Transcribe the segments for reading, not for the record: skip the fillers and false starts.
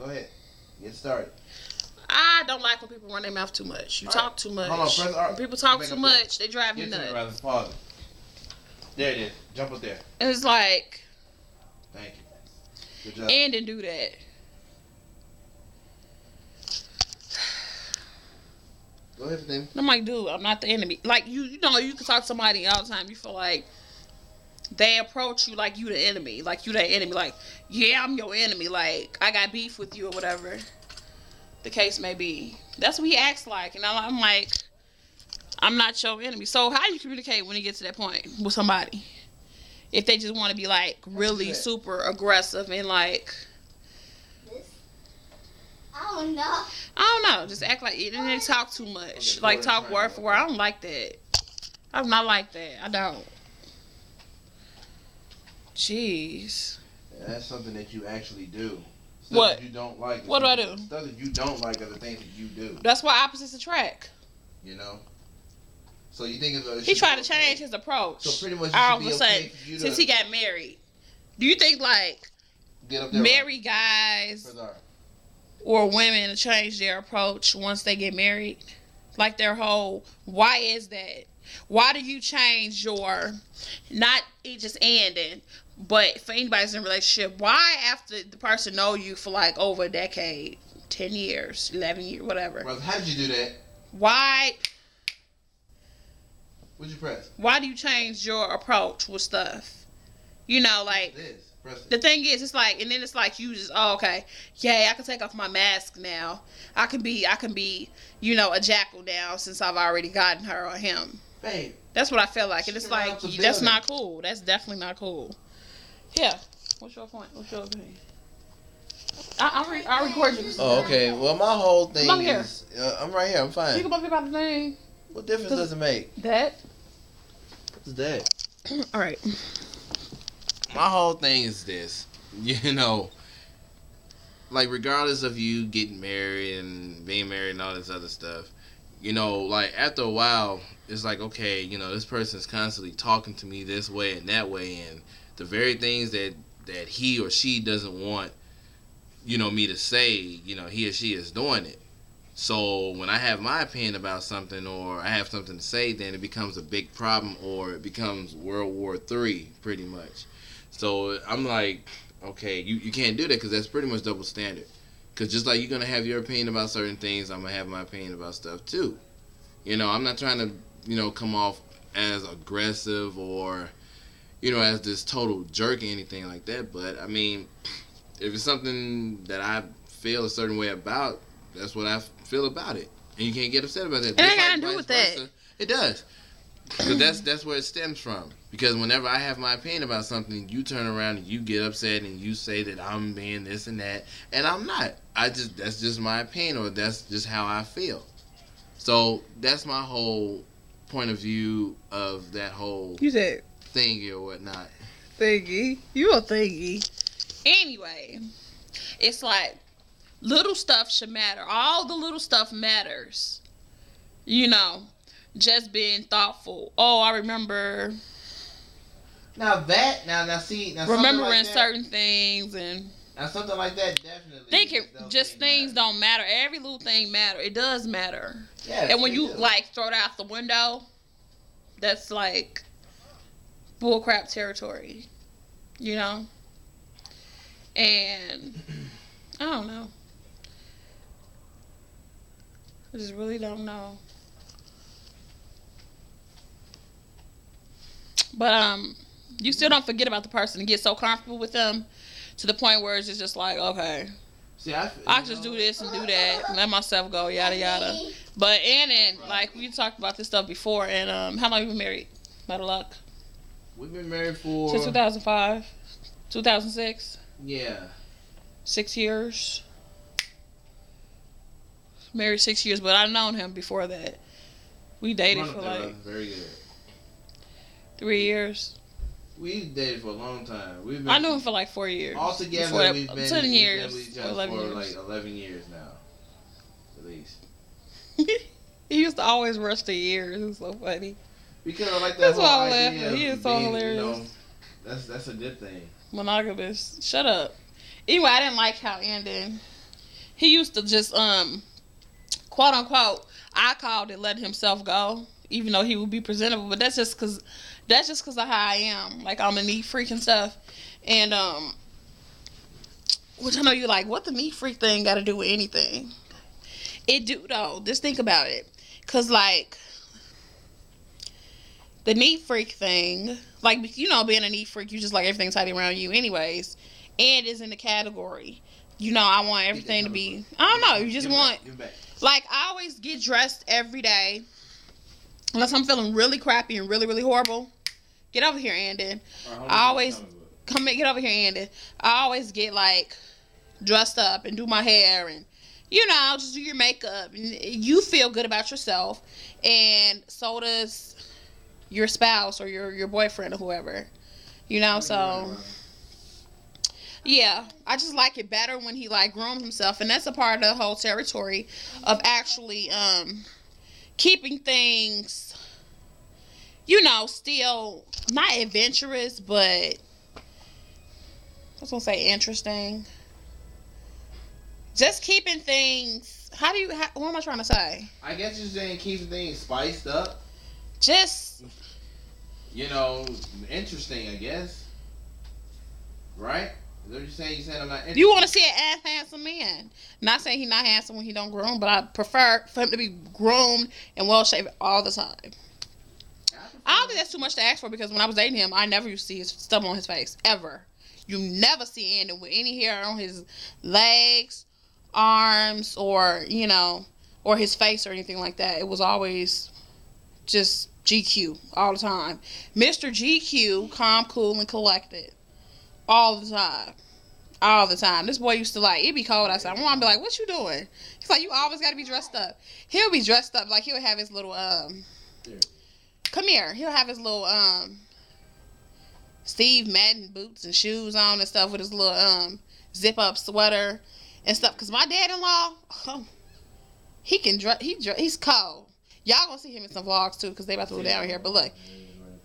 Go ahead. Get started. I don't like when people run their mouth too much. You talk too much. Hold on, press R. When people talk Back too up much, they drive me Get to nuts. it, rather. Pause it. There it is. Jump up there. And it's like, Thank you. Good job. and then do that. Go ahead, then. I'm like, dude, I'm not the enemy. Like, you know, you can talk to somebody all the time. You feel like they approach you like you the enemy. Like, you the enemy. Like, yeah, I'm your enemy. Like, I got beef with you or whatever the case may be. That's what he acts like. And I'm like, I'm not your enemy. So how do you communicate when you get to that point with somebody? If they just want to be, like, really super aggressive and, like... I don't know. Just act like it and then talk too much. Like, talk word for word. I don't like that. I'm not like that. I don't. Jeez. Yeah, that's something that you actually do. Stuff What? That you don't like. What do I do? Stuff that you don't like are the things that you do. That's why opposites attract. You know? So you think it's... He tried to change his approach. So pretty much all of a sudden, since he got married. Do you think, like, get up there married guys or women to change their approach once they get married? Like, their whole... Why is that? Why do you change your... Not it just ending, but for anybody who's in a relationship, why after the person know you for, like, over a decade, 10 years, 11 years, whatever. Brother, how did you do that? Why... What'd you press? Why do you change your approach with stuff? You know, like, the thing is, it's like, and then it's like, you just, oh, okay, yeah, I can take off my mask now. I can be, you know, a jackal now since I've already gotten her or him. Babe. That's what I feel like. And it's like, that's not cool. That's definitely not cool. Yeah. What's your point? What's your opinion? I'll record you. Oh, okay. Well, my whole thing Come here. is... I'm right here. I'm fine. You can both about the name. What difference does it make? That? What's that? All right. My whole thing is this. You know, like, regardless of you getting married and being married and all this other stuff, you know, like, after a while, it's like, okay, you know, this person's constantly talking to me this way and that way, and the very things that he or she doesn't want, you know, me to say, you know, he or she is doing it. So when I have my opinion about something or I have something to say, then it becomes a big problem or it becomes World War III, pretty much. So I'm like, okay, you can't do that because that's pretty much double standard. Because just like you're going to have your opinion about certain things, I'm going to have my opinion about stuff too. You know, I'm not trying to, you know, come off as aggressive or, you know, as this total jerk or anything like that. But, I mean, if it's something that I feel a certain way about, that's what I feel about it. And you can't get upset about that. It ain't got to do with that. It does. Because that's where it stems from. Because whenever I have my opinion about something, you turn around and you get upset and you say that I'm being this and that. And I'm not. That's just my opinion, or that's just how I feel. So that's my whole point of view of that whole thingy or whatnot. Thingy? You a thingy. Anyway, it's like, little stuff should matter. All the little stuff matters. You know, just being thoughtful. Oh, I remember. Now see, remembering like certain things and. Now something like that definitely. Thinking just things don't matter. Every little thing matter. It does matter. Yeah. And when you like throw it out the window, that's like bullcrap territory. You know. And I don't know. I just really don't know. But you still don't forget about the person and get so comfortable with them to the point where it's just like, okay, see, I can just do this and do that and let myself go, yada yada. But and like we talked about this stuff before, and how long have you been married? Better luck. We've been married for since 2005, 2006. Yeah. 6 years. Married 6 years, but I've known him before that. We dated for like very good. 3 years. We dated for a long time. I knew him for like 4 years. Altogether, we've been 10 years. With each other 11 for years. like 11 years now, at least. He used to always rush the years. It was so funny. Because I like that That's whole why I'm idea. laughing. He is so hilarious. You know, that's a good thing. Monogamous. Shut up. Anyway, I didn't like how it ended. he used to just quote unquote, I called it letting himself go, even though he would be presentable. But that's just cause of how I am. Like, I'm a neat freak and stuff, and which I know you're like, what the neat freak thing got to do with anything? It do though. Just think about it, cause like the neat freak thing, like, you know, being a neat freak, you just like everything tidy around you, anyways, and is in the category. You know, I want everything to be. I don't know. You just want. Like, I always get dressed every day. Unless I'm feeling really crappy and really, really horrible. Get over here, Andon. I always get over here, Andon. I always get, like, dressed up and do my hair and, you know, just do your makeup. And you feel good about yourself. And so does your spouse or your boyfriend or whoever. You know, so... Yeah, I just like it better when he, like, grooms himself. And that's a part of the whole territory of actually keeping things, you know, still not adventurous, but I was going to say interesting. Just keeping things, what am I trying to say? I guess you're saying keeping things spiced up. Just, you know, interesting, I guess. Right? Is that what you're saying? You said I'm not interested? You want to see an ass handsome man. Not saying he's not handsome when he don't groom, but I prefer for him to be groomed and well shaved all the time. I don't think that's too much to ask for, because when I was dating him, I never used to see his stubble on his face. Ever. You never see Andy with any hair on his legs, arms, or, you know, or his face or anything like that. It was always just GQ all the time. Mr. GQ, calm, cool, and collected. All the time. All the time. This boy used to, like, it'd be cold outside. My mom be like, what you doing? He's like, you always got to be dressed up. He'll be dressed up. Like, he'll have his little, come here. He'll have his little, Steve Madden boots and shoes on and stuff with his little, zip-up sweater and stuff. Because my dad-in-law, he can he's cold. Y'all gonna see him in some vlogs, too, because they about to go down here. But look.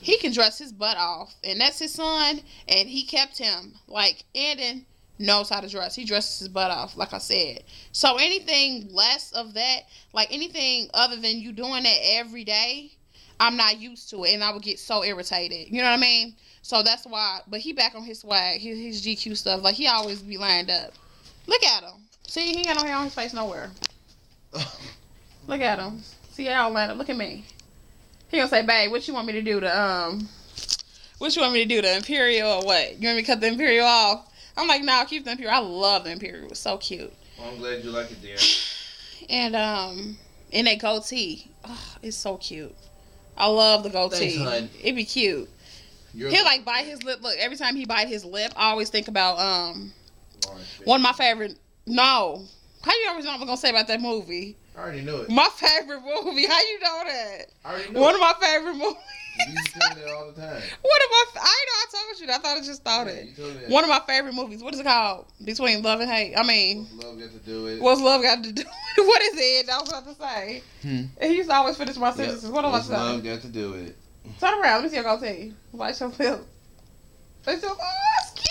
He can dress his butt off, and that's his son, and he kept him. Like, Andon knows how to dress. He dresses his butt off, like I said. So anything less of that, like anything other than you doing that every day, I'm not used to it, and I would get so irritated. You know what I mean? So that's why, but he back on his swag, his GQ stuff. Like, he always be lined up. Look at him. See, he ain't got no hair on his face nowhere. Look at him. See, I all lined up. Look at me. He gonna say, babe, what you want me to do to, the Imperial or what? You want me to cut the Imperial off? I'm like, no, keep the Imperial. I love the Imperial. It's so cute. Well, I'm glad you like it, dear. And, that goatee. Oh, it's so cute. I love the goatee. Thanks, hon. It'd be cute. He'll, like, bite his lip. Look, every time he bite his lip, I always think about, one of my favorite, no. How you always know what I'm gonna say about that movie? I already knew it. My favorite movie. How you know that? I already knew One of my favorite movies. You tell me that all the time. I know I told you. I thought I just thought it. You told me that. One of my favorite movies. What is it called? Between Love and Hate. I mean. What's love got to do with it? What's love got to do with it? What is it? I was about to say. And he used to always finish my sentences. Yep. What am I saying? What's love got to do with it? Turn around. Let me see your goatee. Watch your film. Oh, it's cute.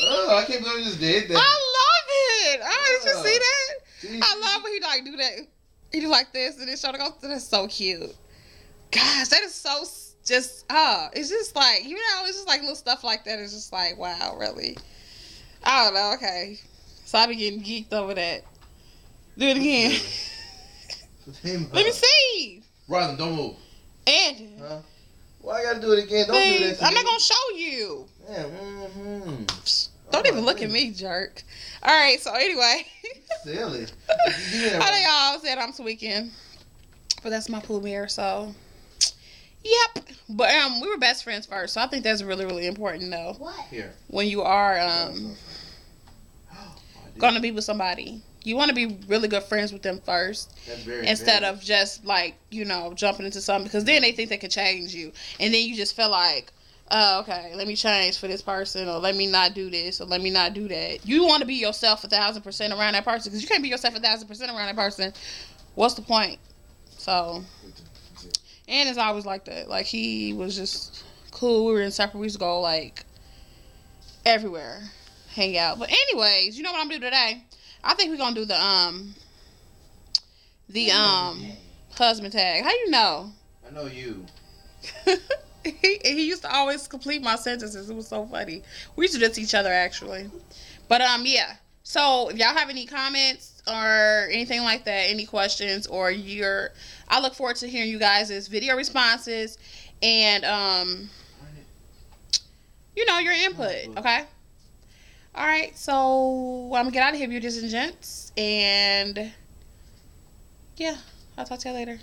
Oh, I can't believe you just did that. I love it. Oh, did you see that? Jeez. I love when he like do that. He do like this and then show the goatee. That's so cute. Gosh, that is so just, it's just like, you know, it's just like little stuff like that. It's just like, wow, really? I don't know, okay. So I be getting geeked over that. Do it again. Let me see. Robin, don't move. And why I gotta do it again? Don't do that to I'm me. not gonna show you. Yeah, Don't even look at me, jerk. Alright, so anyway. Silly. I know y'all said I'm tweaking. But that's my pool mirror, so. Yep. But we were best friends first, so I think that's really, really important though. What? Here. When you are gonna be with somebody. You want to be really good friends with them first. That's very instead of just like, you know, jumping into something, because then they think they can change you. And then you just feel like, oh, okay, let me change for this person, or let me not do this, or let me not do that. You want to be yourself 1,000% around that person, because you can't be yourself 1,000% around that person. What's the point? So, and it's always like that. Like, he was just cool. We were inseparable. We used to go, like, everywhere, hang out. But anyways, you know what I'm doing today? I think we're gonna do the husband tag. How you know? I know you. he used to always complete my sentences. It was so funny. We used to diss each other actually. But yeah. So if y'all have any comments or anything like that, any questions, or I look forward to hearing you guys' video responses and your input. Okay. All right. So I'm gonna get out of here, beauties and gents, and yeah, I'll talk to you later.